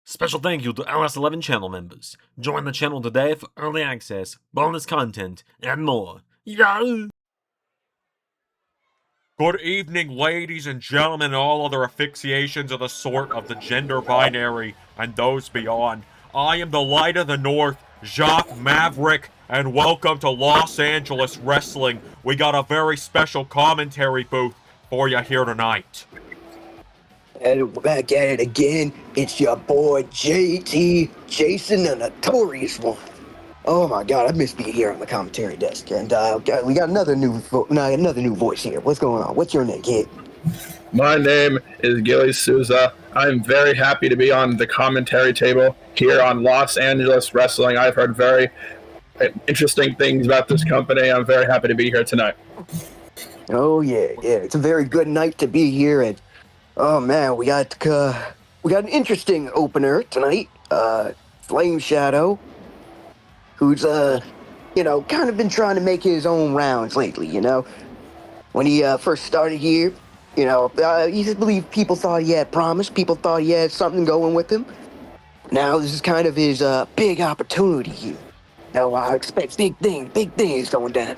Special thank you to LS11 channel members. Join the channel today for early access, bonus content, and more. Yeah! Good evening, ladies and gentlemen, and all other asphyxiations of the sort of the gender binary and those beyond. I am the Light of the North, Jaquez Maverick, and welcome to Los Angeles Wrestling. We got a very special commentary booth for you here tonight. And we're back at it again. It's your boy JT, Jayson, the notorious one. Oh my God, I miss being here on the commentary desk. And we got another new voice here. What's going on? What's your name, kid? My name is Gilly Souza. I'm very happy to be on the commentary table here on Los Angeles Wrestling. I've heard very interesting things about this company. I'm very happy to be here tonight. Oh yeah. It's a very good night to be here. And oh man, we got an interesting opener tonight. Flame Shadow, who's kind of been trying to make his own rounds lately. When he first started here, I believe people thought he had promise. People thought he had something going with him. Now this is kind of his big opportunity here. Now I expect big things going down.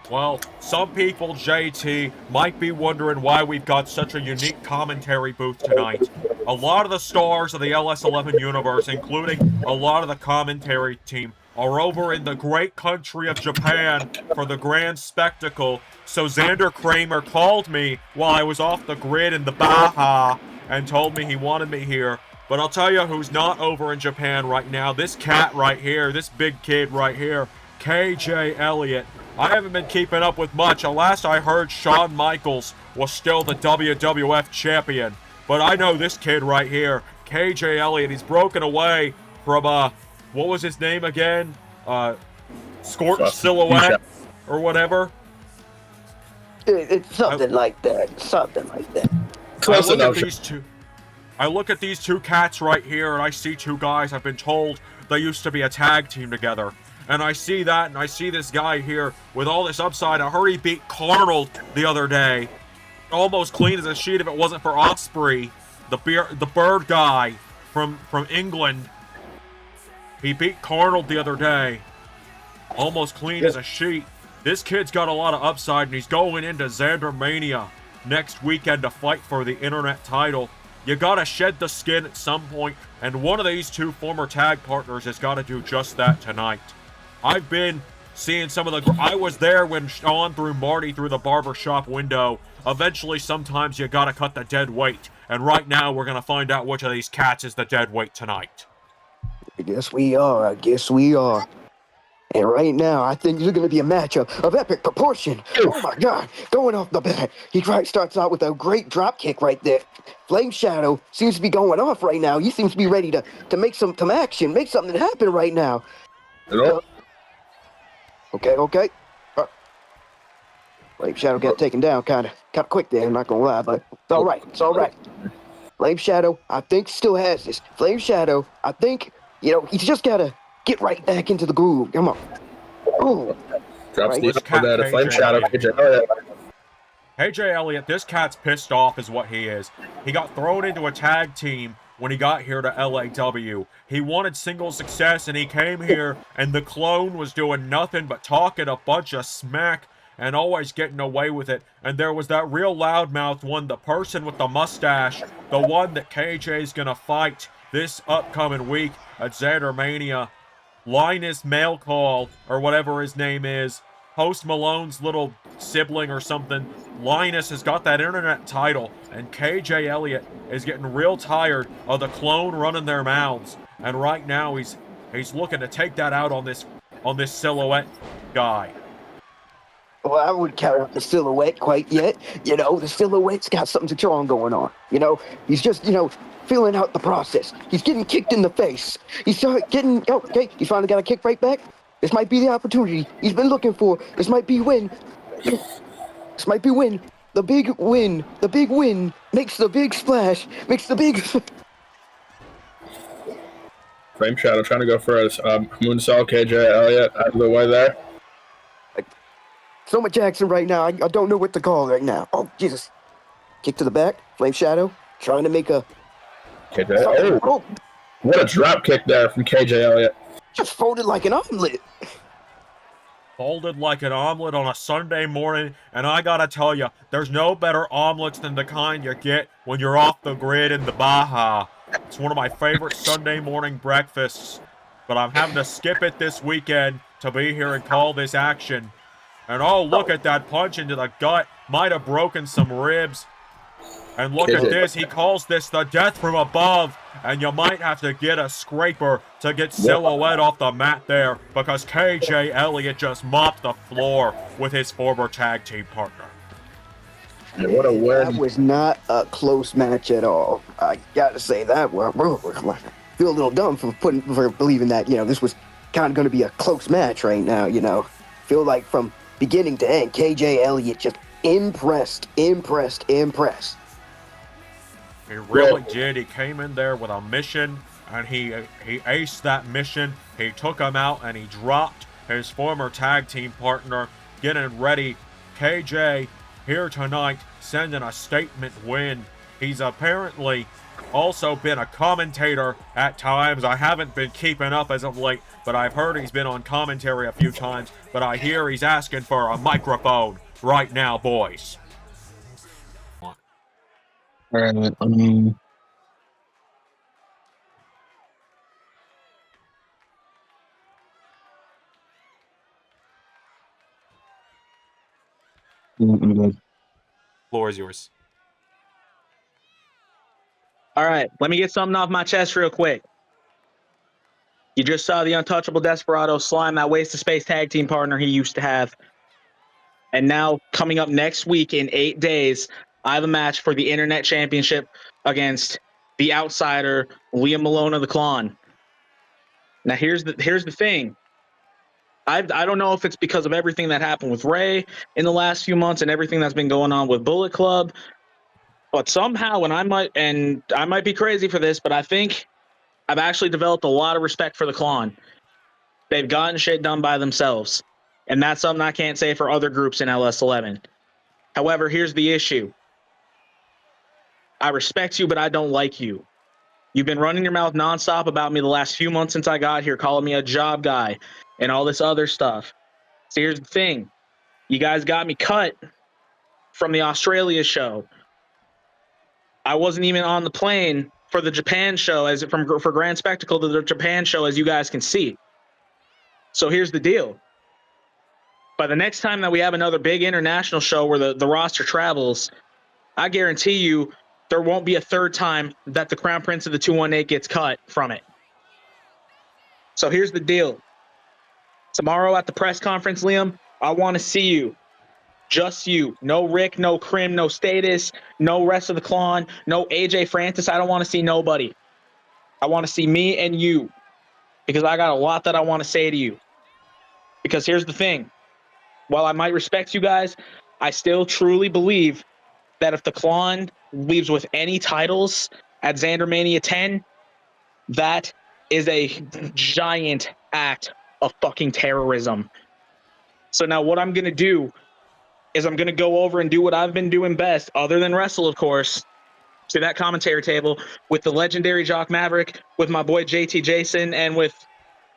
Well, some people, JT, might be wondering why we've got such a unique commentary booth tonight. A lot of the stars of the LS11 universe, including a lot of the commentary team, are over in the great country of Japan for the grand spectacle. So Xander Kramer called me while I was off the grid in the Baja and told me he wanted me here. But I'll tell you who's not over in Japan right now. This cat right here, this big kid right here, KJ Elliott. I haven't been keeping up with much. Last I heard, Shawn Michaels was still the WWF champion. But I know this kid right here, KJ Elliott. He's broken away from, what was his name again? Scorched Silhouette or whatever. It's something like that. I look at these two cats right here, and I see two guys I've been told they used to be a tag team together. And I see that, and I see this guy here with all this upside. I heard he beat Carnold the other day. Almost clean as a sheet if it wasn't for Osprey, the bird guy from England. He beat Carnold the other day. Almost clean as a sheet. This kid's got a lot of upside, and he's going into Xander Mania next weekend to fight for the internet title. You gotta shed the skin at some point, and one of these two former tag partners has got to do just that tonight. I've been seeing some of the... I was there when Sean threw Marty through the barbershop window. Eventually, sometimes you gotta cut the dead weight. And right now, we're gonna find out which of these cats is the dead weight tonight. I guess we are. And right now, I think there's going to be a matchup of epic proportion. Oh my God, going off the bat. He starts out with a great drop kick right there. Flame Shadow seems to be going off right now. He seems to be ready to make some action, make something happen right now. Hello? Okay. Flame Shadow got taken down kind of quick there, I'm not going to lie, but it's all right. Flame Shadow, I think, still has this. Flame Shadow, I think, he's just got to get right back into the groove. Come on. Oh. Drops right. these for that Flame Shadow. KJ Elliott, this cat's pissed off is what he is. He got thrown into a tag team when he got here to LAW. He wanted single success, and he came here, and the clone was doing nothing but talking a bunch of smack and always getting away with it. And there was that real loudmouth one, the person with the mustache, the one that KJ's gonna fight this upcoming week at Xander Mania. Linus Mail Call, or whatever his name is, Post Malone's little sibling or something. Linus has got that internet title, and KJ Elliott is getting real tired of the clone running their mouths. And right now he's looking to take that out on this Silhouette guy. Well, I wouldn't count out the Silhouette quite yet. The Silhouette's got something strong going on. He's just, feeling out the process. He's getting kicked in the face. He's getting, he finally got a kick right back. This might be the opportunity he's been looking for. This might be win. This might be win. The big win. The big win makes the big splash. Makes the big... Flame Shadow trying to go for a moonsault. KJ Elliott out of the way there. So much action right now. I don't know what to call right now. Oh, Jesus. Kick to the back. Flame Shadow trying to make a KJ. Oh, what a drop kick there from KJ Elliott. Just folded like an omelet. Folded like an omelet on a Sunday morning, and I gotta tell you, there's no better omelets than the kind you get when you're off the grid in the Baja. It's one of my favorite Sunday morning breakfasts, but I'm having to skip it this weekend to be here and call this action. And oh, look at that punch into the gut. Might have broken some ribs. And look at this, he calls this the death from above, and you might have to get a scraper to get Silhouette off the mat there, because KJ Elliott just mopped the floor with his former tag team partner. Yeah, what a word. That was not a close match at all. I gotta say that. I feel a little dumb for believing that, this was kind of going to be a close match right now, Feel like from beginning to end, KJ Elliott just impressed. He really did. He came in there with a mission, and he aced that mission. He took him out, and he dropped his former tag team partner, getting ready. KJ, here tonight, sending a statement win. He's apparently also been a commentator at times. I haven't been keeping up as of late, but I've heard he's been on commentary a few times. But I hear he's asking for a microphone right now, boys. All right, Floor is yours. All right, let me get something off my chest real quick. You just saw the untouchable Desperado slime that waste of space tag team partner he used to have. And now, coming up next week in 8 days, I have a match for the Internet Championship against the outsider, Liam Malone of the Klon. Now, here's the thing. I don't know if it's because of everything that happened with Ray in the last few months and everything that's been going on with Bullet Club, but somehow, and I might be crazy for this, but I think I've actually developed a lot of respect for the Klon. They've gotten shit done by themselves, and that's something I can't say for other groups in LS11. However, here's the issue. I respect you, but I don't like you. You've been running your mouth nonstop about me the last few months since I got here, calling me a job guy and all this other stuff. So here's the thing. You guys got me cut from the Australia show. I wasn't even on the plane for the Japan show for Grand Spectacle to the Japan show, as you guys can see. So here's the deal. By the next time that we have another big international show where the roster travels, I guarantee you there won't be a third time that the Crown Prince of the 218 gets cut from it. So here's the deal. Tomorrow at the press conference, Liam, I want to see you. Just you. No Rick, no Krim, no Status, no rest of the Klon, no AJ Francis. I don't want to see nobody. I want to see me and you, because I got a lot that I want to say to you. Because here's the thing. While I might respect you guys, I still truly believe that if the Klon leaves with any titles at Xander Mania 10, that is a giant act of fucking terrorism. So now what I'm going to do is I'm going to go over and do what I've been doing best, other than wrestle, of course, to that commentary table with the legendary Jaquez Maverick, with my boy JT Jayson, and with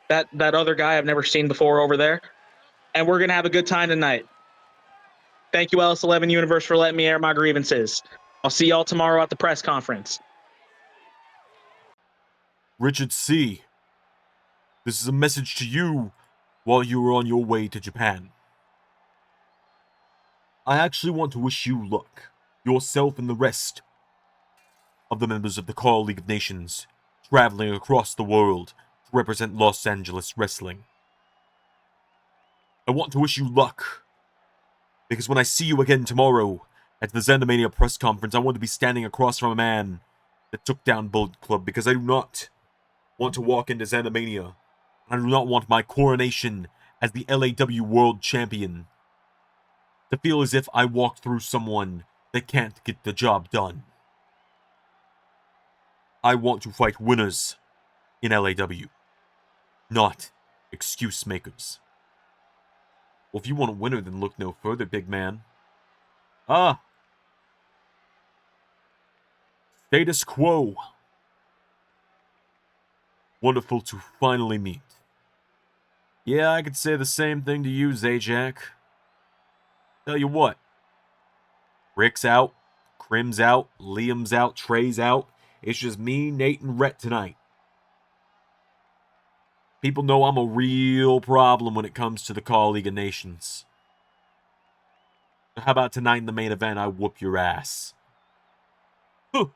that other guy I've never seen before over there. And we're going to have a good time tonight. Thank you, LS11 Universe, for letting me air my grievances. I'll see y'all tomorrow at the press conference. Richard C., this is a message to you while you were on your way to Japan. I actually want to wish you luck, yourself and the rest of the members of the Carl League of Nations, traveling across the world to represent Los Angeles wrestling. I want to wish you luck, because when I see you again tomorrow at the Xandermania press conference, I want to be standing across from a man that took down Bullet Club, because I do not want to walk into Xandermania. I do not want my coronation as the LAW World Champion to feel as if I walked through someone that can't get the job done. I want to fight winners in LAW, not excuse makers. Well, if you want a winner, then look no further, big man. Status Quo. Wonderful to finally meet. Yeah, I could say the same thing to you, Zajac. Tell you what. Rick's out, Crim's out, Liam's out, Trey's out. It's just me, Nate, and Rhett tonight. People know I'm a real problem when it comes to the Call League of Nations. How about tonight in the main event, I whoop your ass? Huh.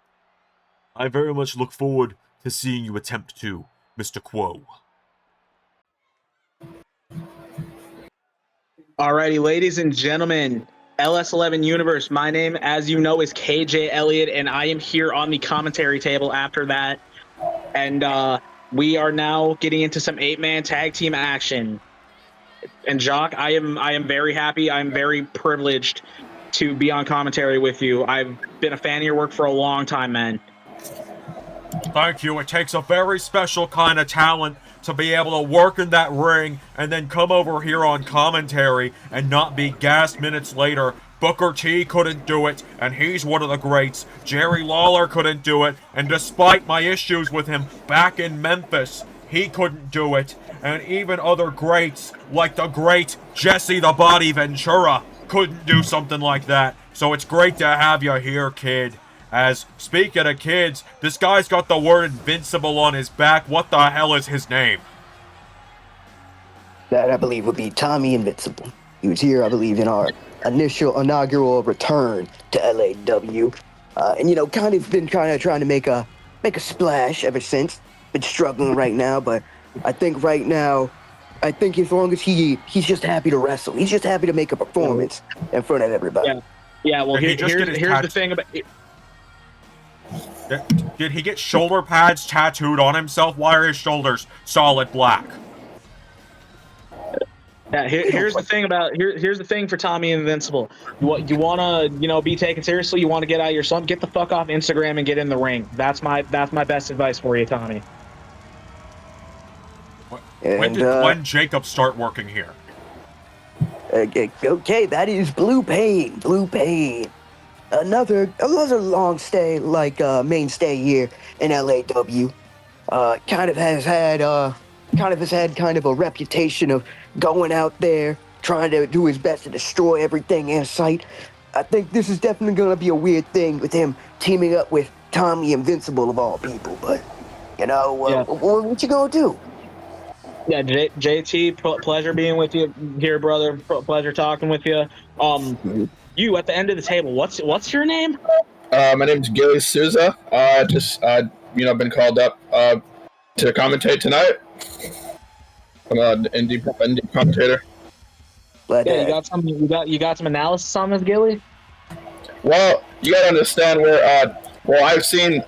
I very much look forward to seeing you attempt to, Mr. Quo. Alrighty, ladies and gentlemen, LS11 Universe. My name, as you know, is KJ Elliott, and I am here on the commentary table after that. And we are now getting into some 8-man tag team action. And Jock, I am very happy. I'm very privileged to be on commentary with you. I've been a fan of your work for a long time, man. Thank you. It takes a very special kind of talent to be able to work in that ring and then come over here on commentary and not be gassed minutes later. Booker T couldn't do it, and he's one of the greats. Jerry Lawler couldn't do it, and despite my issues with him back in Memphis, he couldn't do it. And even other greats, like the great Jesse the Body Ventura, couldn't do something like that. So it's great to have you here, kid. As, speaking of kids, this guy's got the word invincible on his back. What the hell is his name? That, I believe, would be Tommy Invincible. He was here, I believe, in our inaugural return to LAW. And, you know, kind of been trying to make a splash ever since. Been struggling right now, but I think right now, as long as he's just happy to wrestle. He's just happy to make a performance in front of everybody. Yeah, well, Did here's the thing about it. Did he get shoulder pads tattooed on himself? Why are his shoulders solid black? Yeah, here's the thing here's the thing for Tommy Invincible. You want to be taken seriously. You want to get out of your slump. Get the fuck off Instagram and get in the ring. That's my best advice for you, Tommy. And, when Jacob start working here? Okay, that is Blue Pain. Blue Pain. Another long stay, mainstay here in LAW. Kind of has had a reputation of going out there, trying to do his best to destroy everything in sight. I think this is definitely going to be a weird thing with him teaming up with Tommy Invincible of all people. But, what you gonna do? Yeah, JT, pleasure being with you here, brother. Pleasure talking with you. You at the end of the table. What's your name? My name's Gilly Souza. Been called up to commentate tonight. I'm an indie commentator. But, yeah, you got some analysis on this, Gilly? Well, you gotta understand where. I've seen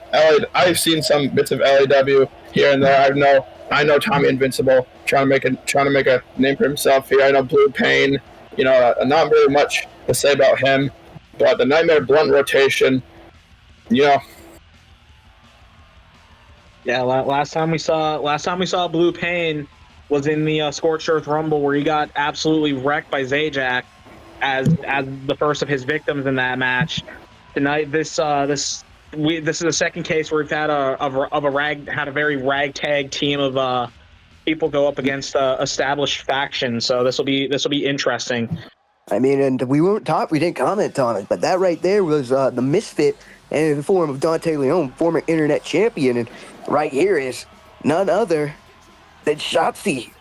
some bits of LAW here and there. I know Tommy Invincible trying to make a name for himself here. I know Blue Pain. Not very much to say about him, but the Nightmare Blunt rotation. Yeah, last time we saw Blue Pain was in the Scorched Earth Rumble, where he got absolutely wrecked by Zajac as the first of his victims in that match. Tonight, this is the second case where we've had a very ragtag team of people go up against established factions. So this will be interesting. I mean, and we didn't comment on it, but that right there was the misfit in the form of Dante Leon, former internet champion, and right here is none other than Shotzi.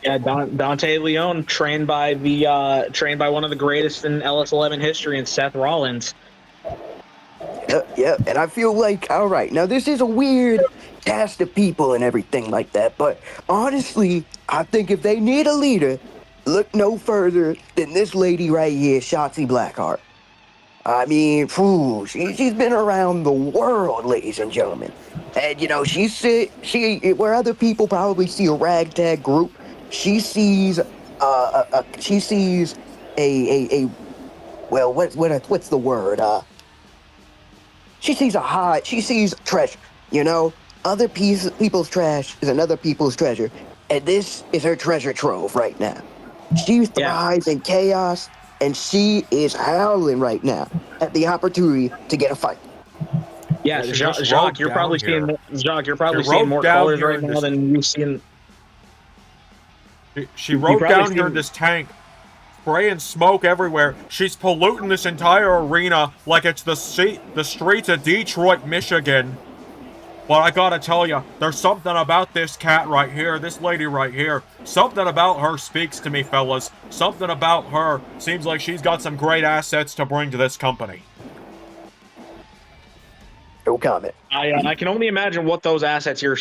Yeah, Dante Leon, trained by one of the greatest in LS11 history, and Seth Rollins. Yeah, and I feel like, all right, now this is a weird cast of people and everything like that, but honestly, I think if they need a leader, look no further than this lady right here, Shotzi Blackheart. I mean, she's been around the world, ladies and gentlemen. And, where other people probably see a ragtag group, she sees what's the word? She sees treasure, Other people's trash is another people's treasure. And this is her treasure trove right now. She thrives in chaos, and she is howling right now at the opportunity to get a fight. Yeah, She just Jacques, rode you're down probably here. seeing Jacques, you're probably She seeing rode more down colors here right in now this- than you've seen. She You rode probably down here in seen- this tank, spraying smoke everywhere. She's polluting this entire arena like it's the streets of Detroit, Michigan. But I gotta tell you, there's something about this cat right here, this lady right here. Something about her speaks to me, fellas. Something about her seems like she's got some great assets to bring to this company. No comment. I can only imagine what those assets you're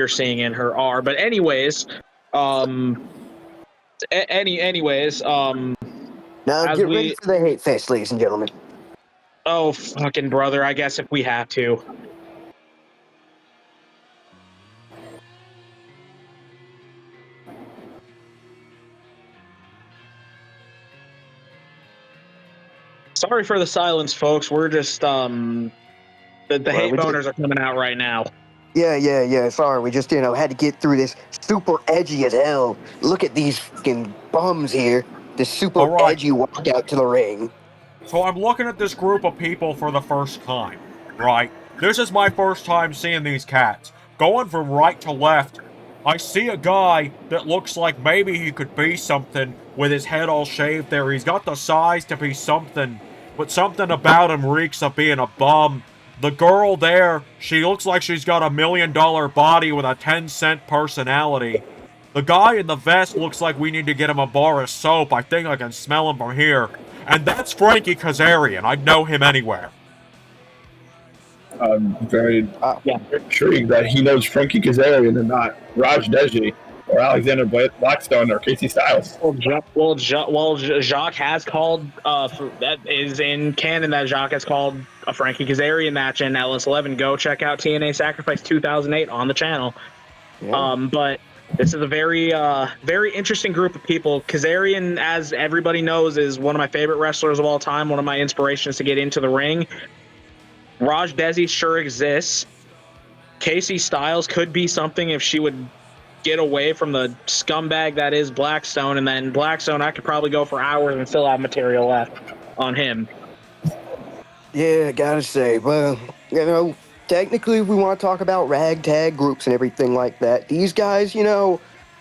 seeing in her are. But anyways, anyways, Now as get we- ready for the hate fest, ladies and gentlemen. oh fucking brother, I guess if we have to. Sorry for the silence, folks. We're just the hate boners are coming out right now. Yeah. Sorry, we just, had to get through this super edgy as hell. Look at these fucking bums here. This super Alright. edgy walkout to the ring. So I'm looking at this group of people for the first time, right? This is my first time seeing these cats. Going from right to left, I see a guy that looks like maybe he could be something with his head all shaved there. He's got the size to be something, but something about him reeks of being a bum. The girl there, she looks like she's got $1 million body with a 10-cent personality. The guy in the vest looks like we need to get him a bar of soap. I think I can smell him from here. And that's Frankie Kazarian. I'd know him anywhere. I'm very Yeah. intrigued that he knows Frankie Kazarian and not Raj Deji or Alexander Blackstone or Casey Styles. Jacques has called that is in canon that Jacques has called a Frankie Kazarian match in LS11. Go check out TNA Sacrifice 2008 on the channel. Yeah. But this is a very interesting group of people. Kazarian, as everybody knows, is one of my favorite wrestlers of all time. One of my inspirations to get into the ring. Raj Desi sure exists. Casey Styles could be something if she would get away from the scumbag that is Blackstone, and then Blackstone, I could probably go for hours and still have material left on him. Yeah, gotta say, well, technically, if we want to talk about ragtag groups and everything like that, these guys,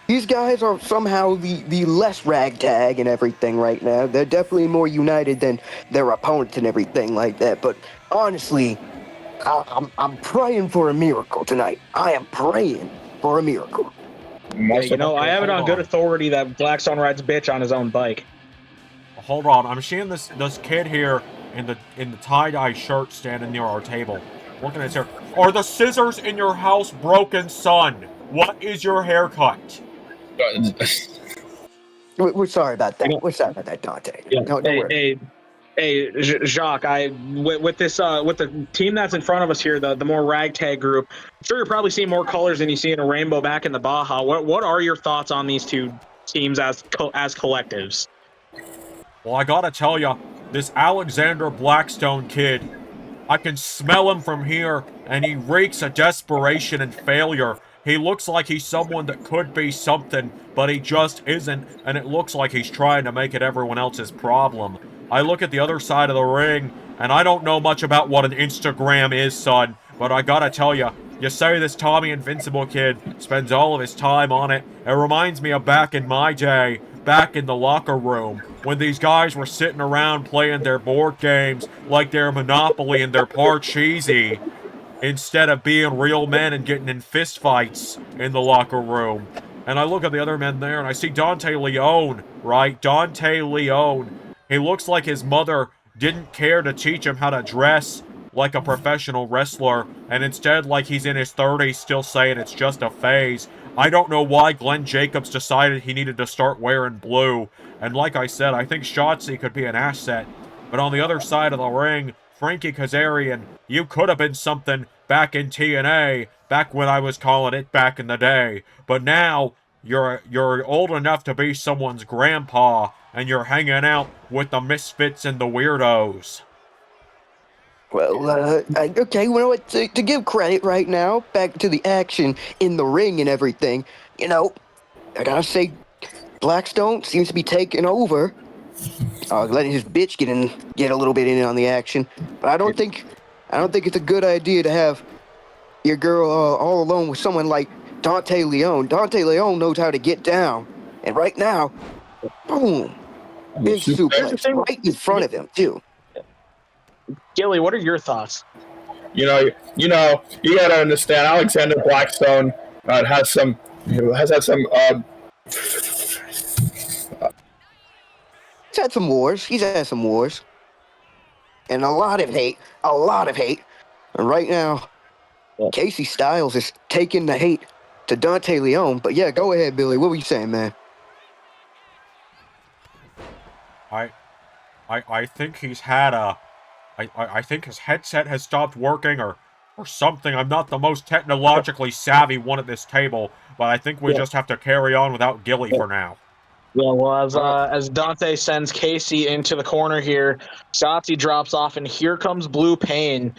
these guys are somehow the less ragtag and everything right now. They're definitely more united than their opponents and everything like that. But honestly, I'm praying for a miracle tonight. I am praying for a miracle. Yeah, I have it on hold good on. authority that Blackstone rides bitch on his own bike. Hold on, I'm seeing this kid here in the tie-dye shirt standing near our table. Looking at his hair. Are the scissors in your house broken, son? What is your haircut? We're sorry about that. We're sorry about that, Dante. Yeah. Don't worry. Hey, Jacques, with the team that's in front of us here, the more ragtag group, I'm sure you're probably seeing more colors than you see in a rainbow back in the Baja. What are your thoughts on these two teams as collectives? Well, I gotta tell ya, this Alexander Blackstone kid, I can smell him from here, and he reeks of desperation and failure. He looks like he's someone that could be something, but he just isn't, and it looks like he's trying to make it everyone else's problem. I look at the other side of the ring, and I don't know much about what an Instagram is, son, but I gotta tell ya, you say this Tommy Invincible kid spends all of his time on it. It reminds me of back in my day, back in the locker room, when these guys were sitting around playing their board games like they're Monopoly and they're Parcheesi, instead of being real men and getting in fistfights in the locker room. And I look at the other men there, and I see Dante Leone, right? Dante Leone. He looks like his mother didn't care to teach him how to dress like a professional wrestler, and instead, like he's in his 30s, still saying it's just a phase. I don't know why Glenn Jacobs decided he needed to start wearing blue. And like I said, I think Shotzi could be an asset. But on the other side of the ring, Frankie Kazarian, you could have been something back in TNA, back when I was calling it back in the day. But now, you're old enough to be someone's grandpa, and you're hanging out with the misfits and the weirdos. Well, okay, you know what? To give credit right now, back to the action in the ring and everything, I gotta say, Blackstone seems to be taking over, letting his bitch get a little bit in on the action. But I don't think I don't think it's a good idea to have your girl all alone with someone like Dante Leon. Dante Leon knows how to get down. And right now, boom, big suplex right in front of him, too. Gilly, what are your thoughts? You gotta understand. Alexander Blackstone has had some. He's had some wars. He's had some wars, and a lot of hate. And right now, Casey Styles is taking the hate to Dante Leon. But yeah, go ahead, Billy. What were you saying, man? I think he's had a. I think his headset has stopped working or something. I'm not the most technologically savvy one at this table, but I think we just have to carry on without Gilly for now. Yeah, well, as Dante sends Casey into the corner here, Shotzi drops off, and here comes Blue Pain.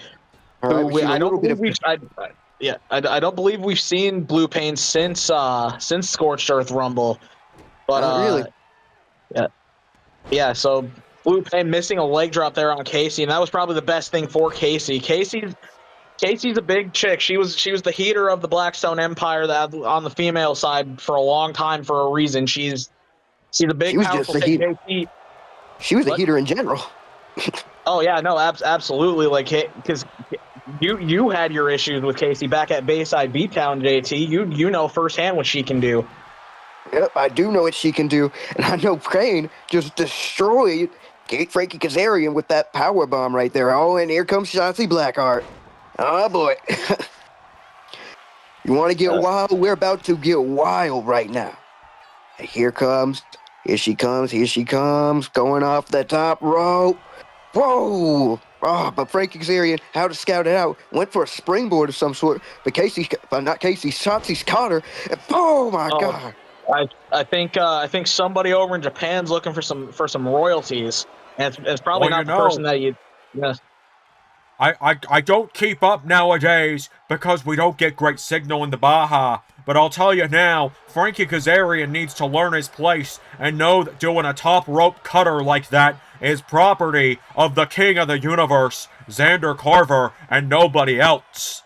I don't believe we've seen Blue Pain since Scorched Earth Rumble, but really, yeah. So Blue Pain missing a leg drop there on Casey, and that was probably the best thing for Casey. Casey's a big chick. She was the heater of the Blackstone Empire that on the female side for a long time for a reason. She's a big, powerful chick. She was a heater in general. Oh yeah, no, absolutely. Like, because you had your issues with Casey back at Bayside Beattown, JT. You know firsthand what she can do. Yep, I do know what she can do, and I know Crane just destroyed Frankie Kazarian with that power bomb right there. Oh, and here comes Shotzi Blackheart. Oh boy. You want to get wild? We're about to get wild right now. And here she comes, going off the top rope. Whoa! Oh, but Frankie Kazarian, how to scout it out, went for a springboard of some sort, but Shotzi's caught her, and oh my God. I think somebody over in Japan's looking for some royalties, and it's probably not the person that you. Yeah. I don't keep up nowadays because we don't get great signal in the Baja. But I'll tell you now, Frankie Kazarian needs to learn his place and know that doing a top rope cutter like that is property of the king of the universe, Xander Carver, and nobody else.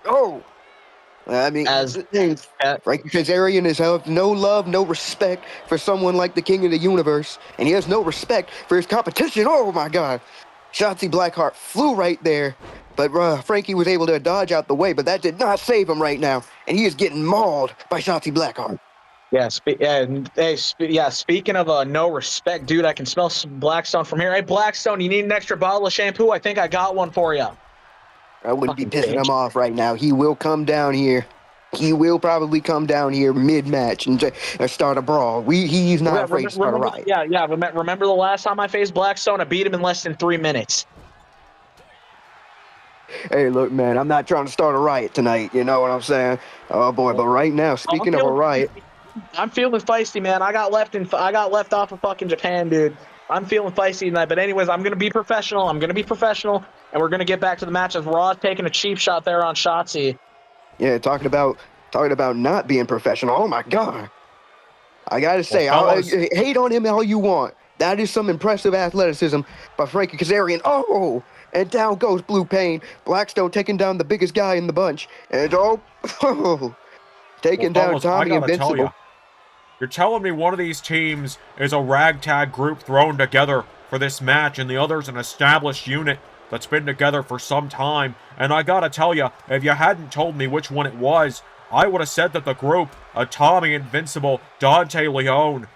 Oh. I mean, Frankie Kazarian has no love, no respect for someone like the king of the universe, and he has no respect for his competition. Oh my God. Shotzi Blackheart flew right there, but Frankie was able to dodge out the way, but that did not save him right now, and he is getting mauled by Shotzi Blackheart. Speaking of no respect, dude, I can smell some Blackstone from here. Hey, Blackstone, you need an extra bottle of shampoo? I think I got one for you. I wouldn't be pissing him off right now. He will come down here. He will probably come down here mid-match and start a brawl. He's not afraid to start a riot. Yeah. Remember the last time I faced Blackstone? I beat him in less than 3 minutes. Hey, look, man, I'm not trying to start a riot tonight. You know what I'm saying? Oh boy, but right now, speaking of a riot, I'm feeling feisty, man. I got left off of fucking Japan, dude. I'm feeling feisty tonight. But anyways, I'm gonna be professional. And we're gonna get back to the match as Raw taking a cheap shot there on Shotzi. Yeah, talking about not being professional. Oh my God! I gotta say, hate on him all you want. That is some impressive athleticism by Frankie Kazarian. Oh, and down goes Blue Pain. Blackstone taking down the biggest guy in the bunch, and taking down Tommy Invincible. You're telling me one of these teams is a ragtag group thrown together for this match, and the other's an established unit that's been together for some time. And I gotta tell you, if you hadn't told me which one it was, I would have said that the group of Tommy Invincible, Dante Leon,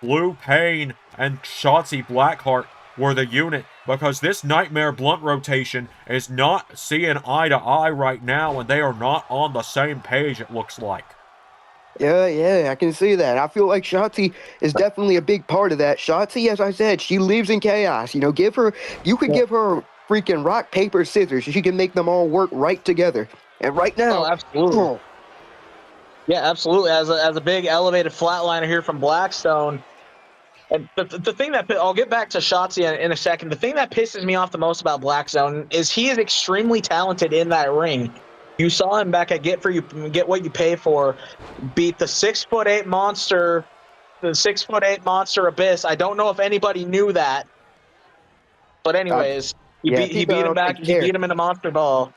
Blue Pain, and Shotzi Blackheart were the unit, because this Nightmare Blunt rotation is not seeing eye to eye right now, and they are not on the same page, it looks like. Yeah, I can see that. I feel like Shotzi is definitely a big part of that. Shotzi, as I said, she lives in chaos. You could give her freaking rock, paper, scissors. She can make them all work right together. And right now, absolutely. Yeah, absolutely. As a big elevated flatliner here from Blackstone. And the thing that I'll get back to Shotzi in a second. The thing that pisses me off the most about Blackstone is he is extremely talented in that ring. You saw him back at Get What You Pay For, beat the 6'8" monster, Abyss. I don't know if anybody knew that, but anyways. He beat him back. He beat him in a monster ball.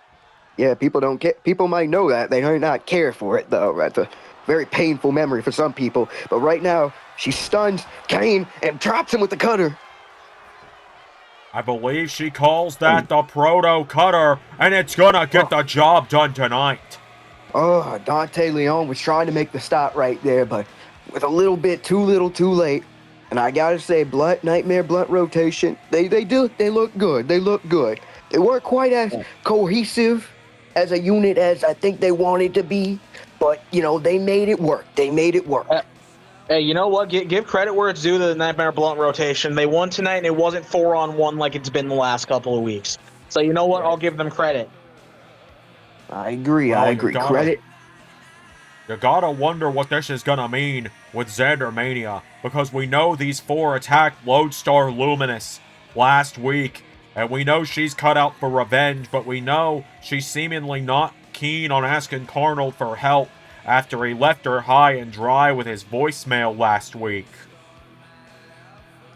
Yeah, people don't care. People might know that. They might not care for it, though. That's a very painful memory for some people. But right now, she stuns Kane and drops him with the cutter. I believe she calls that the Proto Cutter, and it's gonna get the job done tonight. Oh, Dante Leon was trying to make the stop right there, but with a little bit too little too late. And I gotta say, Nightmare Blunt rotation, they look good. They look good. They weren't quite as cohesive as a unit as I think they wanted to be, but, you know, they made it work. They made it work. Hey, you know what? Give credit where it's due to the Nightmare Blunt rotation. They won tonight, and it wasn't 4-on-1 like it's been the last couple of weeks. So you know what? I'll give them credit. I agree. Well, I agree. Credit. You gotta wonder what this is gonna mean with Xander Mania, because we know these four attacked Lodestar Luminous last week, and we know she's cut out for revenge, but we know she's seemingly not keen on asking Carnold for help after he left her high and dry with his voicemail last week.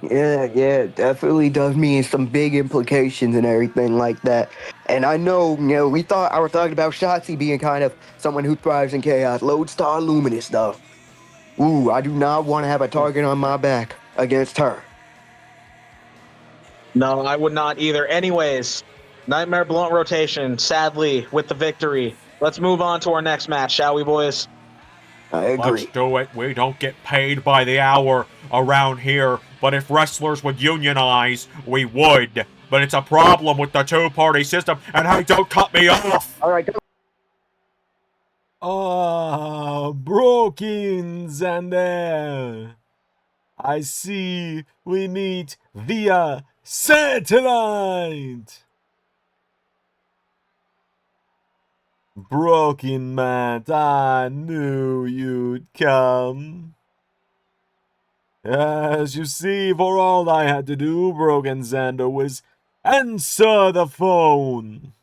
Yeah, definitely does mean some big implications and everything like that. And I know, I was talking about Shotzi being kind of someone who thrives in chaos. Lodestar Luminous, though. Ooh, I do not want to have a target on my back against her. No, I would not either. Anyways, Nightmare Blunt rotation, sadly, with the victory. Let's move on to our next match, shall we, boys? I agree. Let's do it. We don't get paid by the hour around here, but if wrestlers would unionize, we would. But it's a problem with the two-party system, and hey, don't cut me off! All right, go. Broken Xander. I see we meet via satellite. Broken Matt, I knew you'd come. As you see, for all I had to do, Broken Xander, was answer the phone.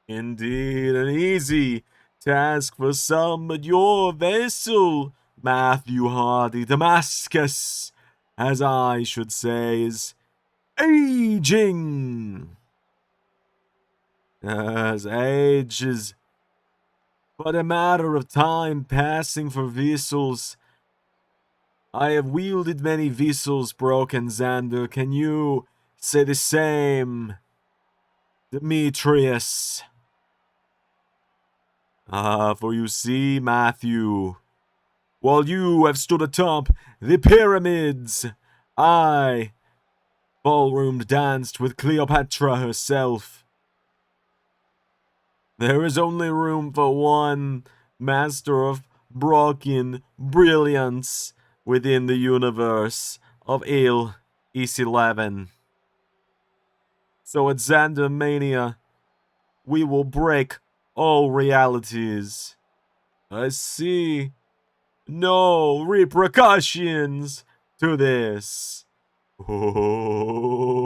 Indeed, an easy task for some, but your vessel, Matthew Hardy Damascus, as I should say, is aging. As age is but a matter of time passing for vessels. I have wielded many vessels, Broken Xander. Can you say the same, Demetrius? For you see, Matthew, while you have stood atop the pyramids, I ballroomed danced with Cleopatra herself. There is only room for one master of broken brilliance within the universe of LS11. So at Xander Mania, we will break all realities. I see no repercussions to this. Oh.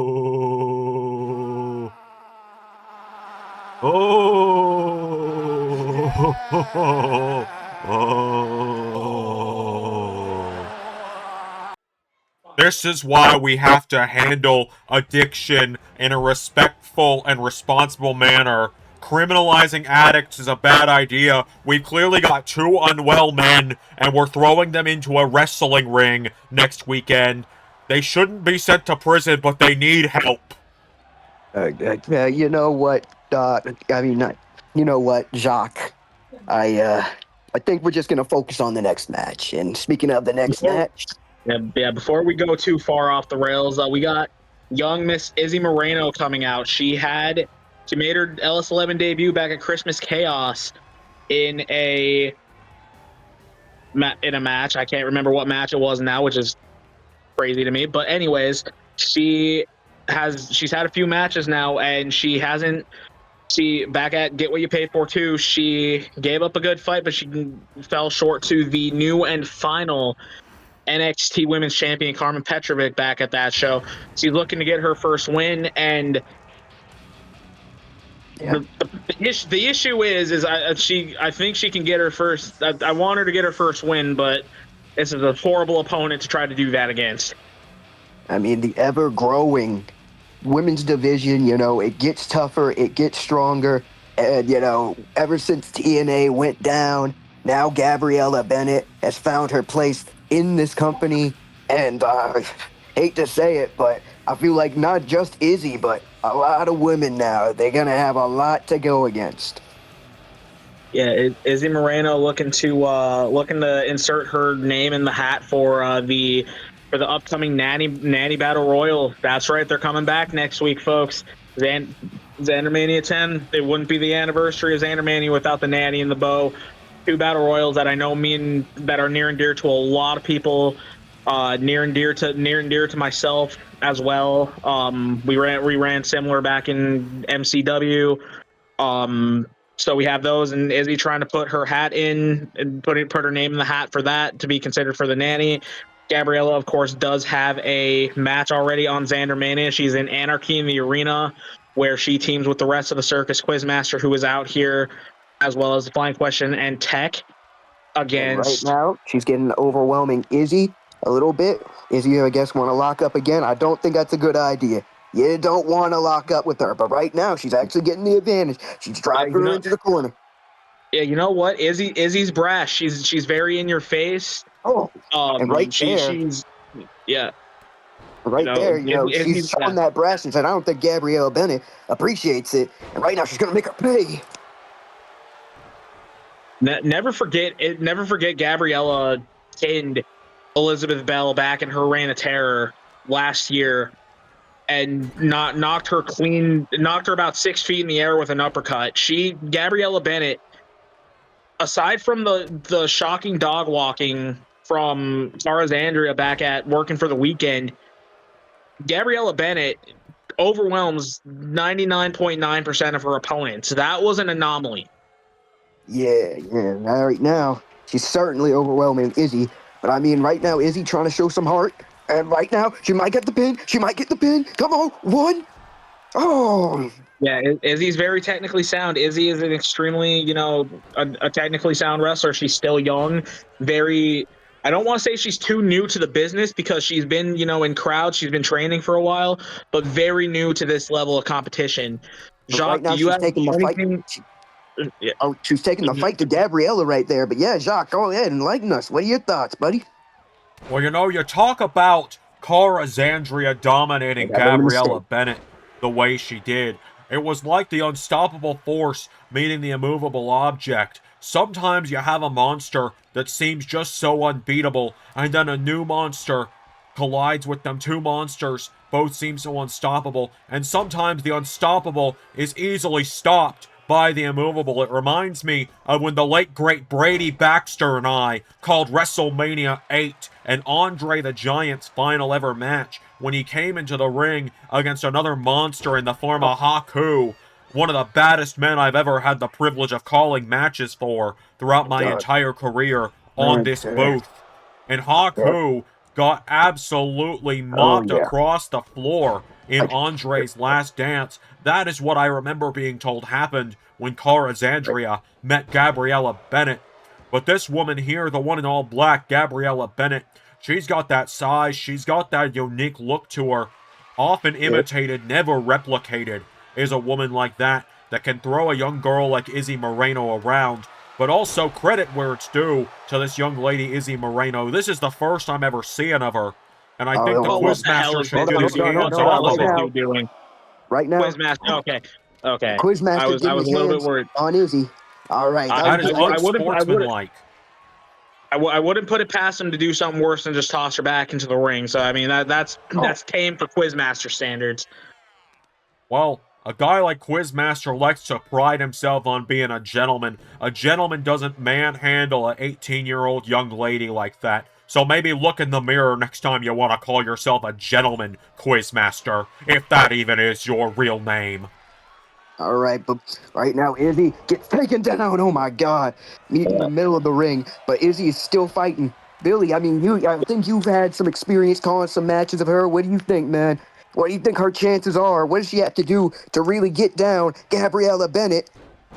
This is why we have to handle addiction in a respectful and responsible manner. Criminalizing addicts is a bad idea. We've clearly got two unwell men, and we're throwing them into a wrestling ring next weekend. They shouldn't be sent to prison, but they need help. You know what? You know what, Jacques? I think we're just gonna focus on the next match. And speaking of the next match, before we go too far off the rails, we got young Miss Izzy Moreno coming out. She made her LS11 debut back at Christmas Chaos in a match. I can't remember what match it was now, which is crazy to me. But anyways, she's had a few matches now, and she back at Get What You Paid For 2, she gave up a good fight, but she fell short to the new and final NXT Women's Champion Carmen Petrovic back at that show. She's looking to get her first win, and the issue is I think she can get her first. I want her to get her first win, but this is a horrible opponent to try to do that against. I mean, the ever-growing women's division, it gets tougher, it gets stronger. And, ever since TNA went down, now Gabriella Bennett has found her place in this company. And hate to say it, but I feel like not just Izzy, but a lot of women now, they're going to have a lot to go against. Yeah, Izzy Moreno looking to insert her name in the hat for the upcoming Nanny Battle Royal. That's right, they're coming back next week, folks. Xandermania 10. It wouldn't be the anniversary of Xandermania without the Nanny and the Bow. Two battle royals that I know that are near and dear to a lot of people, near and dear to myself as well. We ran similar back in MCW. So we have those, and Izzy trying to put her hat in and put her name in the hat for that to be considered for the Nanny. Gabriella, of course, does have a match already on Xandermania. She's in Anarchy in the Arena, where she teams with the rest of the Circus Quizmaster, who is out here, as well as the Flying Question and Tech against. And right now, she's getting overwhelming Izzy a little bit. Izzy, I guess, want to lock up again. I don't think that's a good idea. You don't want to lock up with her, but right now she's actually getting the advantage. She's driving her into the corner. Yeah, you know what? Izzy's brash. She's very in your face. Oh, and right there, she's yeah. Right there, she's showing that brass, and I don't think Gabrielle Bennett appreciates it. And right now, she's gonna make her pay. Never forget Gabriella pinned Elizabeth Bell back in her Reign of Terror last year, and knocked her about 6 feet in the air with an uppercut. Gabriella Bennett, aside from the shocking dog walking from Alexandria back at Working for the Weekend, Gabriella Bennett overwhelms 99.9% of her opponents. That was an anomaly. Yeah. Right now, she's certainly overwhelming Izzy. But I mean, right now, Izzy trying to show some heart. And right now, she might get the pin. Come on, one. Oh. Yeah, Izzy's very technically sound. Izzy is an extremely, a technically sound wrestler. She's still young. I don't want to say she's too new to the business because she's been, in crowds. She's been training for a while, but very new to this level of competition. Jacques, right now, she's taking the fight. Yeah. Oh, she's taking the fight to Gabriella right there. But yeah, Jacques, go ahead and enlighten us. What are your thoughts, buddy? Well, you talk about Alexandria dominating Gabriella Bennett the way she did. It was like the unstoppable force meeting the immovable object. Sometimes you have a monster that seems just so unbeatable, and then a new monster collides with them. Two monsters both seem so unstoppable, and sometimes the unstoppable is easily stopped by the immovable. It reminds me of when the late great Brady Baxter and I called WrestleMania 8 and Andre the Giant's final ever match when he came into the ring against another monster in the form of Haku, one of the baddest men I've ever had the privilege of calling matches for throughout my entire career on this booth. And Haku got absolutely mopped across the floor in Andre's last dance. That is what I remember being told happened when Alexandria met Gabriella Bennett. But this woman here, the one in all black, Gabriella Bennett, she's got that size, she's got that unique look to her, often imitated, never replicated, is a woman like that can throw a young girl like Izzy Moreno around. But also credit where it's due to this young lady, Izzy Moreno. This is the first I'm ever seeing of her. And I think the Quizmaster should get his hands off of her. Right now. Quizmaster, okay. Quizmaster, I was a little bit worried. On Izzy. All right. That is unsportsmanlike. I wouldn't put it past him to do something worse than just toss her back into the ring. So, I mean, that's tame for Quizmaster standards. Well, a guy like Quizmaster likes to pride himself on being a gentleman. A gentleman doesn't manhandle an 18-year-old young lady like that. So maybe look in the mirror next time you want to call yourself a gentleman, Quizmaster, if that even is your real name. All right, but right now Izzy gets taken down. Oh my God, in the middle of the ring. But Izzy is still fighting. Billy, I mean, I think you've had some experience calling some matches of her. What do you think, man? What do you think her chances are? What does she have to do to really get down Gabriella Bennett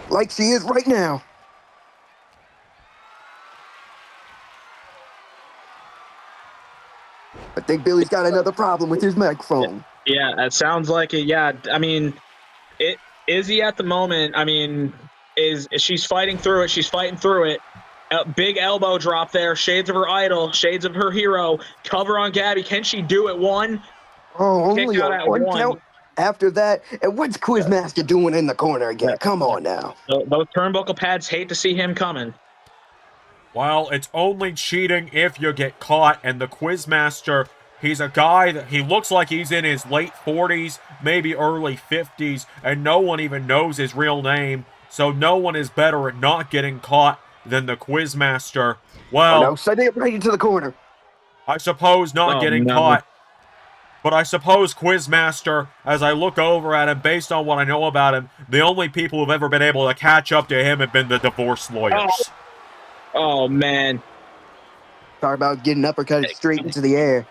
like she is right now? I think Billy's got another problem with his microphone. Yeah, it sounds like it. Yeah, I mean, Izzy at the moment, I mean, is she's fighting through it. She's fighting through it. Big elbow drop there. Shades of her idol. Shades of her hero. Cover on Gabby. Can she do it? One. Oh, Kick only a out at one one. count after that. And what's Quizmaster doing in the corner again? Yeah. Come on now. Those turnbuckle pads hate to see him coming. Well, it's only cheating if you get caught, and the Quizmaster, he's a guy that he looks like he's in his late 40s, maybe early 50s, and no one even knows his real name, so no one is better at not getting caught than the Quizmaster. Oh, Well, no, sending it right into the corner. I suppose not Oh, getting no. caught. But I suppose Quizmaster, as I look over at him, based on what I know about him, the only people who've ever been able to catch up to him have been the divorce lawyers. Oh man. Talk about getting uppercutted straight into the air.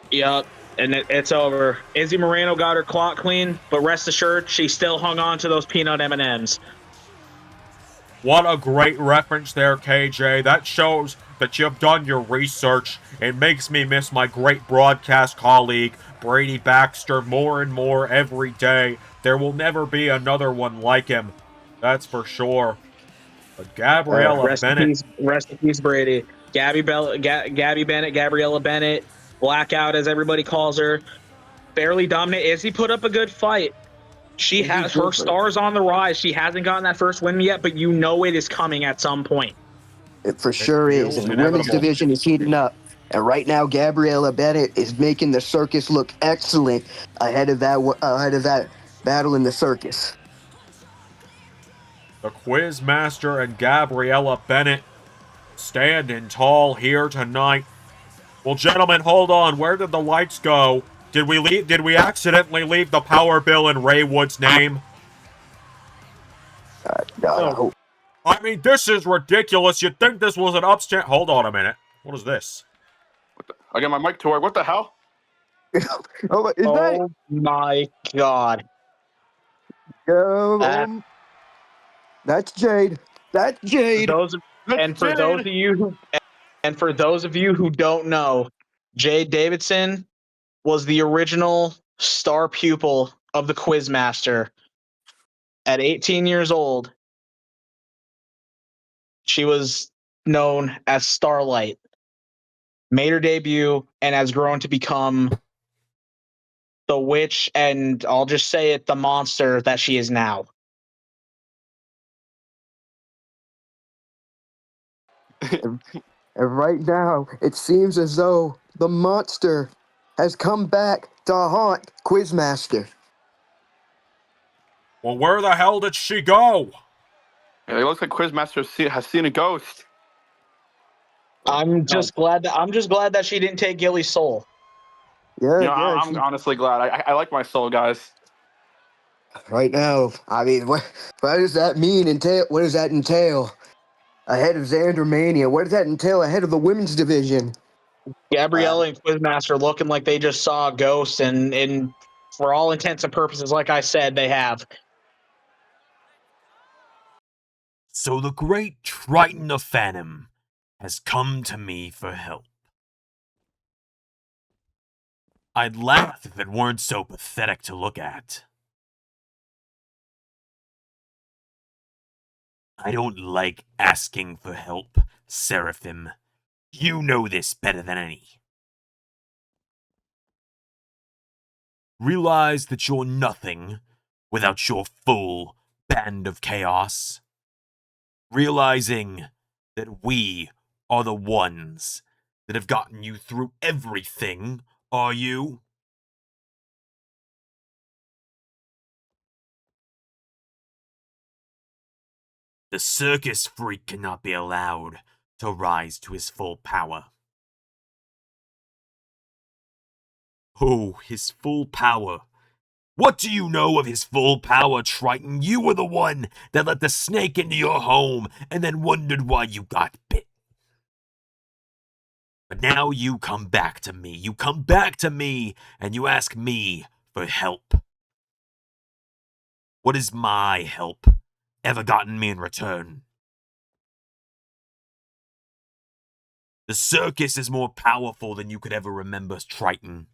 Yep. And it's over. Izzy Moreno got her clock clean, but rest assured, she still hung on to those peanut M&Ms. What a great reference there, KJ. That shows that you've done your research. It makes me miss my great broadcast colleague, Brady Baxter, more and more every day. There will never be another one like him. That's for sure. But Gabriella Bennett. Rest in peace, Brady. Gabby Bennett, Gabriella Bennett, Blackout as everybody calls her. Fairly dominant. Izzy put up a good fight. She has her stars on the rise. She hasn't gotten that first win yet, but you know it is coming at some point. It for sure is. And the women's inevitable. division is heating up. And right now, Gabriella Bennett is making the circus look excellent ahead of that battle in the circus. The Quizmaster and Gabriella Bennett standing tall here tonight. Well, gentlemen, hold on. Where did the lights go? Did we accidentally leave the power bill in Ray Wood's name? No. I mean, this is ridiculous. You'd think this was an upstairs. Hold on a minute. What is this? I got my mic to work. What the hell? Oh my God. That's Jade. That's Jade. For those of you who don't know, Jade Davidson was the original star pupil of the Quizmaster. At 18 years old, she was known as Starlight. Made her debut and has grown to become the witch, and I'll just say it, the monster that she is now. And right now, it seems as though the monster has come back to haunt Quizmaster. Well, where the hell did she go? Yeah, it looks like Quizmaster has seen a ghost. I'm just glad that she didn't take Gilly's soul. I'm honestly glad. I like my soul, guys. Right now, I mean, what does that mean? What does that entail? Ahead of Xander Mania, what does that entail ahead of the women's division? Gabriella and Quizmaster looking like they just saw a ghost, and for all intents and purposes, like I said, they have. So the great Triton of Phantom has come to me for help. I'd laugh if it weren't so pathetic to look at. I don't like asking for help, Seraphim. You know this better than any. Realize that you're nothing without your full band of chaos. Realizing that we are the ones that have gotten you through everything, are you? The circus freak cannot be allowed to rise to his full power. Oh, his full power. What do you know of his full power, Triton? You were the one that let the snake into your home and then wondered why you got bit. But now you come back to me. You come back to me and you ask me for help. What has my help ever gotten me in return? The circus is more powerful than you could ever remember, Triton.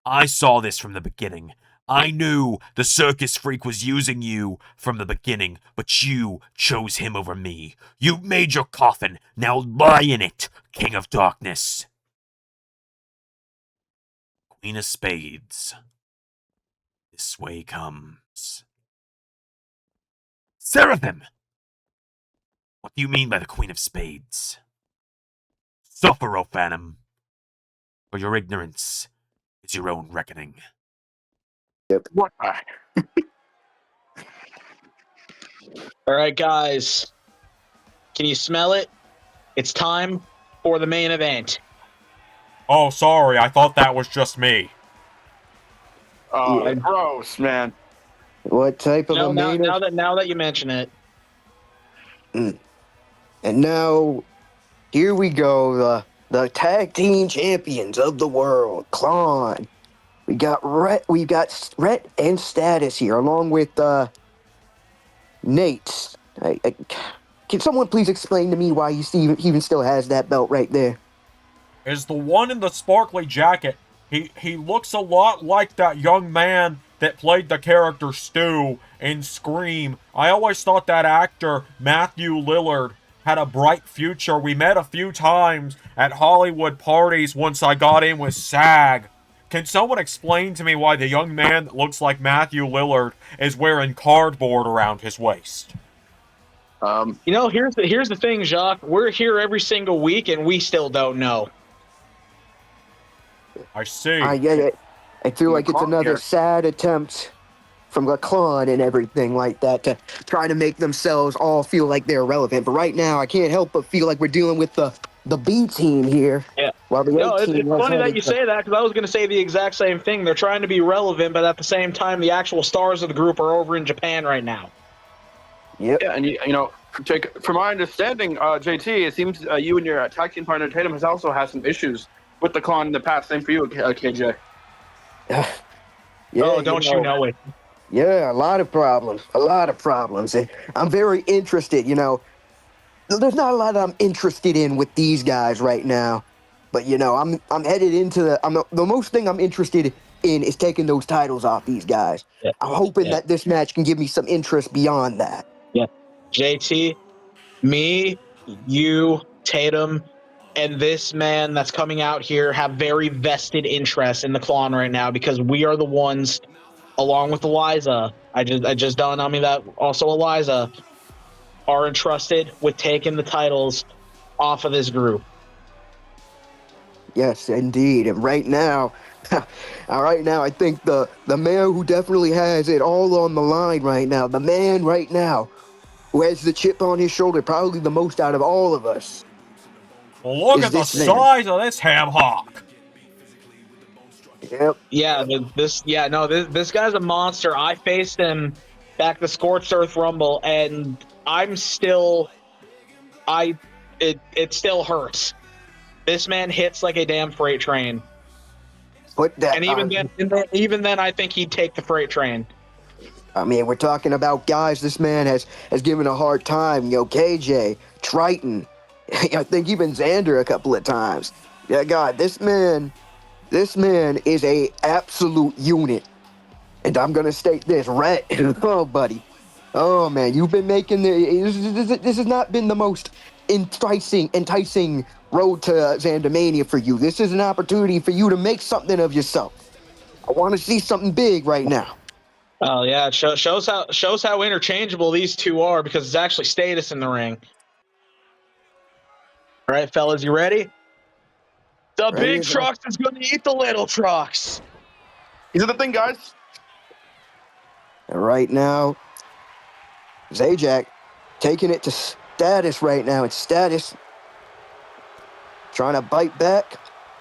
I saw this from the beginning. I knew the circus freak was using you from the beginning, but you chose him over me. You made your coffin. Now lie in it, King of Darkness. Queen of Spades. This way comes. Seraphim! What do you mean by the Queen of Spades? Suffer, O Phantom. For your ignorance is your own reckoning. What? All right, guys. Can you smell it? It's time for the main event. Oh, sorry. I thought that was just me. Oh, Yeah. gross, man. What type of No, a now, main now that you mention it. And now, here we go, the tag team champions of the world, Klon. We got Rhett and Status here, along with Nate. Can someone please explain to me why he even still has that belt right there? Is the one in the sparkly jacket. He looks a lot like that young man that played the character Stu in Scream. I always thought that actor, Matthew Lillard, had a bright future. We met a few times at Hollywood parties once I got in with SAG. Can someone explain to me why the young man that looks like Matthew Lillard is wearing cardboard around his waist? You know, here's the thing, Jacques. We're here every single week, and we still don't know. I see. I get it. I feel like it's Klon another here. sad attempt from the Klon and everything like that to try to make themselves all feel like they're relevant. But right now, I can't help but feel like we're dealing with the B team here. Yeah. While the No, A it's team was funny that headed you to- say that, because I was going to say the exact same thing. They're trying to be relevant, but at the same time, the actual stars of the group are over in Japan right now. Yep. Yeah, and you know, Jake, from my understanding, JT, it seems you and your tag team partner Tatum has also had some issues with the Klon in the past. Same for you, KJ. Yeah, Oh, don't you know it? Yeah, a lot of problems. And I'm very interested, there's not a lot I'm interested in with these guys right now. But, I'm headed into the most thing I'm interested in is taking those titles off these guys. Yeah. I'm hoping Yeah. that this match can give me some interest beyond that. JT, me, you, Tatum, and this man that's coming out here have very vested interest in the Klon right now, because we are the ones, along with Eliza. I just dawned on me that also Eliza are entrusted with taking the titles off of this group. Yes, indeed. And right now, I think the man who definitely has it all on the line right now, the man right now who has the chip on his shoulder, probably the most out of all of us. Well, look Is at the this man. size of this ham hock. Yep. Yeah, this guy's a monster. I faced him back the Scorched Earth Rumble, and it still hurts. This man hits like a damn freight train. Put that And on. even then, I think he'd take the freight train. I mean, we're talking about guys this man has given a hard time. KJ, Triton, I think even Xander a couple of times. Yeah, God, this man is a absolute unit. And I'm gonna state this, Rhett. Oh, buddy. Oh man, you've been making this has not been the most enticing road to Xandermania for you. This is an opportunity for you to make something of yourself. I want to see something big right now. Oh yeah, it shows how interchangeable these two are, because it's actually Status in the ring. All right, fellas, you ready? The Ready big as hell. trucks is going to eat the little trucks. These are the thing, guys. And right now, Zajac taking it to Status right now. It's Status trying to bite back.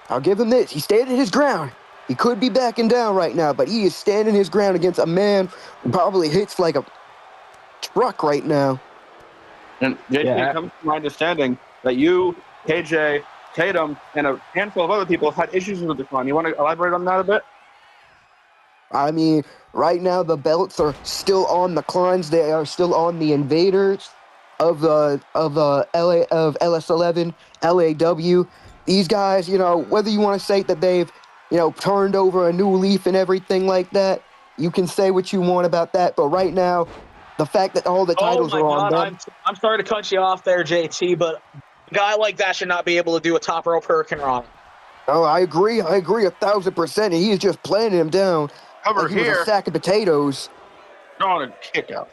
I'll give him this. He's standing his ground. He could be backing down right now, but he is standing his ground against a man who probably hits like a truck right now. And JT, Yeah. it comes to my understanding that you, KJ, Tatum, and a handful of other people have had issues with the Klon. You want to elaborate on that a bit? I mean, right now the belts are still on the Klons. They are still on the invaders of LS11, LAW. These guys, whether you want to say that they've turned over a new leaf and everything like that. You can say what you want about that, but right now, the fact that all the Oh titles my are on God, them. I'm sorry to cut you off there, JT, but a guy like that should not be able to do a top rope hurricane run. Oh, I agree 1,000%. And he is just playing him down Over like he was a here, sack of potatoes. throwing a kick out.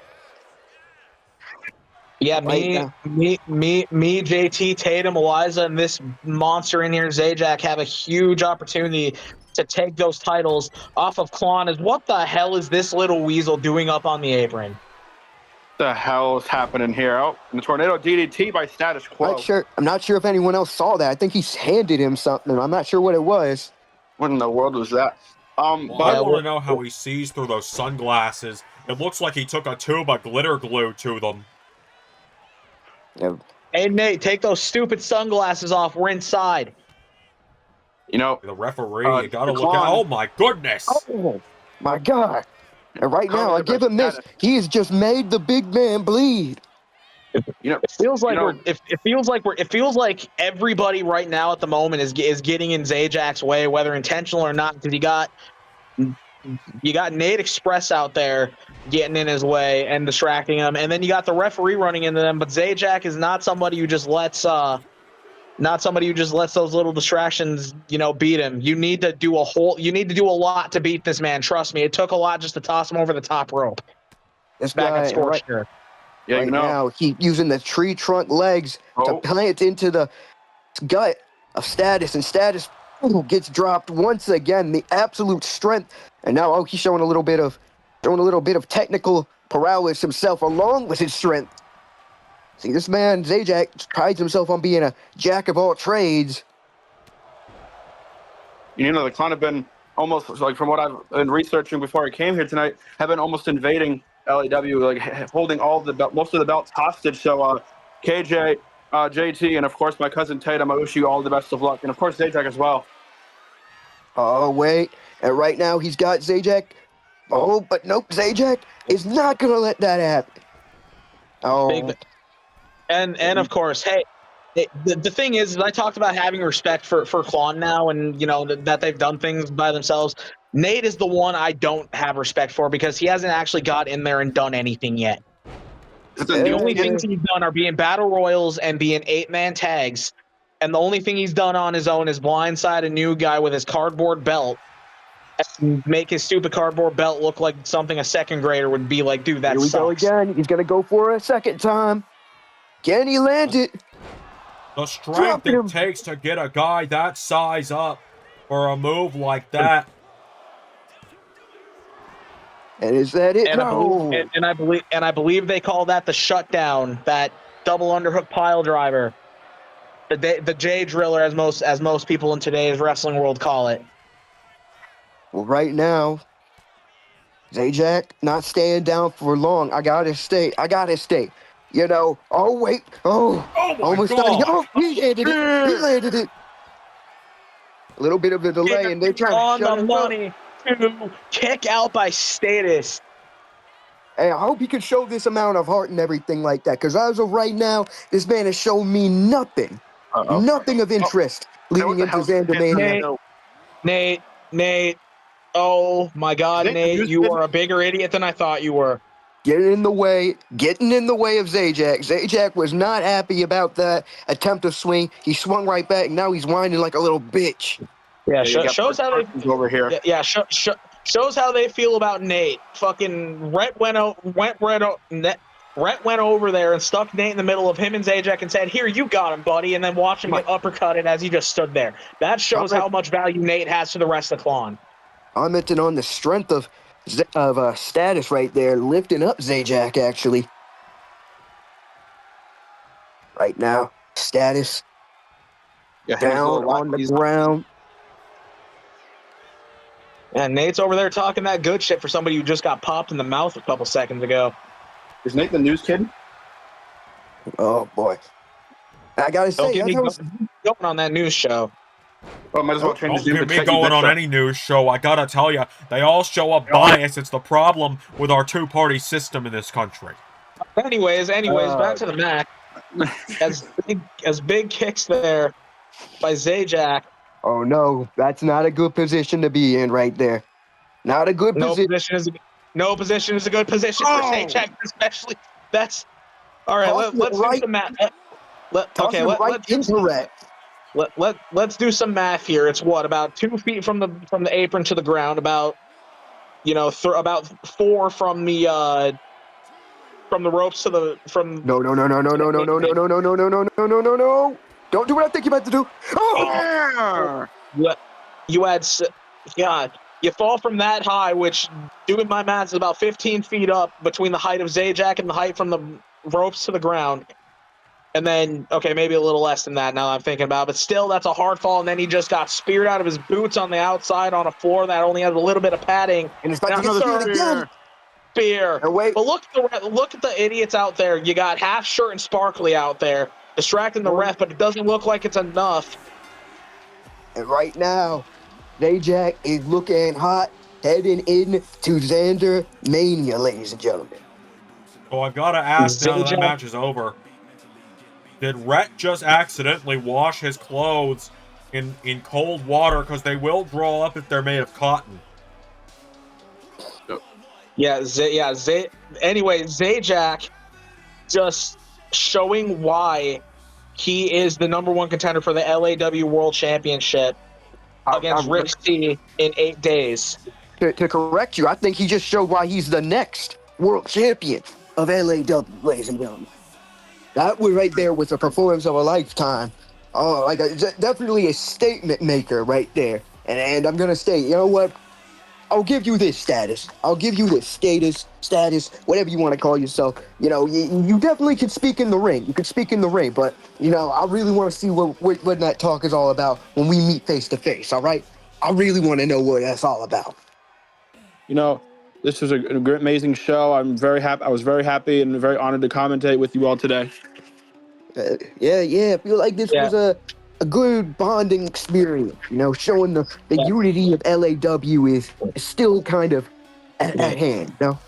Yeah, Right now. JT, Tatum, Eliza, and this monster in here, Zajac, have a huge opportunity to take those titles off of Klon. What the hell is this little weasel doing up on the apron? The hell is happening here? Oh, and the tornado DDT by Status Quo. I'm not sure if anyone else saw that. I think he handed him something. I'm not sure what it was. What in the world was that? Well, I want to know how he sees through those sunglasses. It looks like he took a tube of glitter glue to them. Yeah. Hey, Nate, take those stupid sunglasses off. We're inside. The referee, you gotta look at. Oh my goodness! Oh my God! And right now, I give him this. He has just made the big man bleed. It feels like it feels like everybody right now at the moment is getting in Zajac's way, whether intentional or not, because you got Nate Express out there getting in his way and distracting him, and then you got the referee running into them. But Zajac is not somebody who just lets those little distractions, beat him. You need to do a lot to beat this man. Trust me, it took a lot just to toss him over the top rope. This Back guy, at Scorcher. Yeah, right now, he using the tree trunk legs to plant into the gut of Status, and Status gets dropped once again. The absolute strength, and now he's showing a little bit of technical prowess himself, along with his strength. See, this man Zajac prides himself on being a jack of all trades. The Klon have been almost, like, from what I've been researching before I came here tonight, have been almost invading LAW, like holding most of the belts hostage. So KJ, JT, and of course my cousin Tatum, I wish you all the best of luck, and of course Zajac as well. Oh wait, and right now he's got Zajac. Oh, but nope, Zajac is not gonna let that happen. Oh, and of course, hey. The thing is, I talked about having respect for Klon now, and that they've done things by themselves. Nate is the one I don't have respect for because he hasn't actually got in there and done anything yet. The only things he's done are being battle royals and being 8-man tags, and the only thing he's done on his own is blindside a new guy with his cardboard belt, and make his stupid cardboard belt look like something a second grader would be like. Dude, that here we sucks. go again. He's gonna go for a second time. Can he land it? The strength it takes to get a guy that size up for a move like that. And is that it? And No. I believe they call that the shutdown, that double underhook pile driver, the J driller, as most people in today's wrestling world call it. Well, right now, Zajac not staying down for long. I gotta stay. Oh wait. Oh my almost God. got it. Oh, he landed it. He landed it. A little bit of a delay, and they're trying to shut him up. To kick out by Status. Hey, I hope he can show this amount of heart and everything like that, because as of right now, this man has shown me nothing. Nothing of interest leading into Xandermania. Nate. Oh my God, Nate, you are a bigger idiot than I thought you were. Getting in the way of Zajac. Zajac was not happy about that attempt to swing. He swung right back, and now he's whining like a little bitch. Yeah, shows how they over here. Yeah, shows how they feel about Nate. Fucking Rhett went over there and stuck Nate in the middle of him and Zajac and said, "Here, you got him, buddy," and then watched him get uppercutted as he just stood there. That shows how much value Nate has to the rest of Klon. Commenting on the strength of Status right there, lifting up Zajac, actually. Right now, Status down on the ground. And Nate's over there talking that good shit for somebody who just got popped in the mouth a couple seconds ago. Is Nate the news kid? Oh, boy. I gotta say, going on that news show. Oh, might as well change Don't get me going on any news show. I gotta tell you, they all show up biased. It's the problem with our two-party system in this country. Anyways, back to the match. As big kicks there by Zajac. Oh no, that's not a good position to be in right there. Not a good No position. position is a good position for Zajac, especially. That's all right. Tossing Let's it right, do some math. tossing it right into Red. Let's do some math here. It's what, about 2 feet from the apron to the ground, about about 4 from the ropes to the No. Don't do what I think you're about to do. Oh! You had God. You fall from that high, which, doing my math, is about 15 feet up between the height of Zajac and the height from the ropes to the ground. And then, okay, maybe a little less than that now I'm thinking about it. But still, that's a hard fall. And then he just got speared out of his boots on the outside on a floor that only has a little bit of padding. And it's about to get speared again. Spear. And wait. But look at the idiots out there. You got Half Shirt and Sparkly out there distracting the ref, but it doesn't look like it's enough. And right now, Zajac is looking hot, heading in to Xander Mania, ladies and gentlemen. So I've got to ask now that match is over. Did Rhett just accidentally wash his clothes in cold water? Because they will draw up if they're made of cotton. Anyway, Zajac just showing why he is the #1 contender for the LAW World Championship against Rick C in 8 days. To correct you, I think he just showed why he's the next world champion of LAW, ladies and gentlemen. That was right there with a performance of a lifetime. Oh, definitely a statement maker right there. And I'm gonna say, you know what? I'll give you this status. I'll give you this status, whatever you want to call yourself. You know, you definitely can speak in the ring. You can speak in the ring, but, you know, I really want to see what that talk is all about when we meet face to face, all right? I really want to know what that's all about. You know, this was a great, amazing show. I'm very happy. I was very happy and very honored to commentate with you all today. I feel like this was a good bonding experience, you know, showing the unity of LAW is still kind of at hand, you know?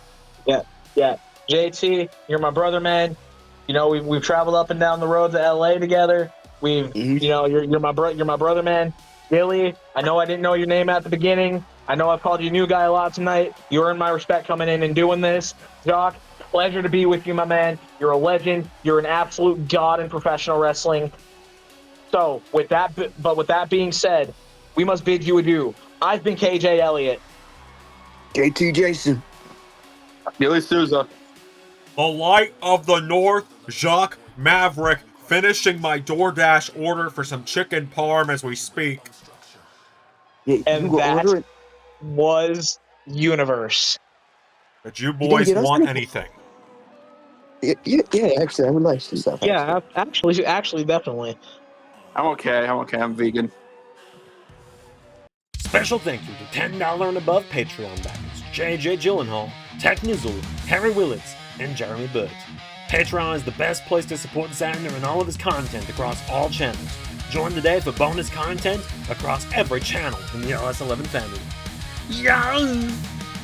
Yeah. JT, you're my brother, man. You know, we've traveled up and down the road to LA together. You know, you're my brother, man. Billy, I know I didn't know your name at the beginning. I know I've called you new guy a lot tonight. You earned my respect coming in and doing this. Doc, pleasure to be with you, my man. You're a legend. You're an absolute god in professional wrestling. So, with that being said, we must bid you adieu. I've been KJ Elliott. JT Jayson. Gilly Souza. The Light of the North, Jaquez Maverick, finishing my DoorDash order for some chicken parm as we speak. Yeah, and that was Universe. Did you boys want anything? Yeah, actually, I would like some stuff. Yeah, actually, definitely. I'm okay. I'm vegan. Special thank you to $10 and above Patreon backers JJ Gyllenhaal, Tech Nizzle, Harry Willetts, and Jeremy Burt. Patreon is the best place to support Xander and all of his content across all channels. Join today for bonus content across every channel in the LS11 family. Yeah!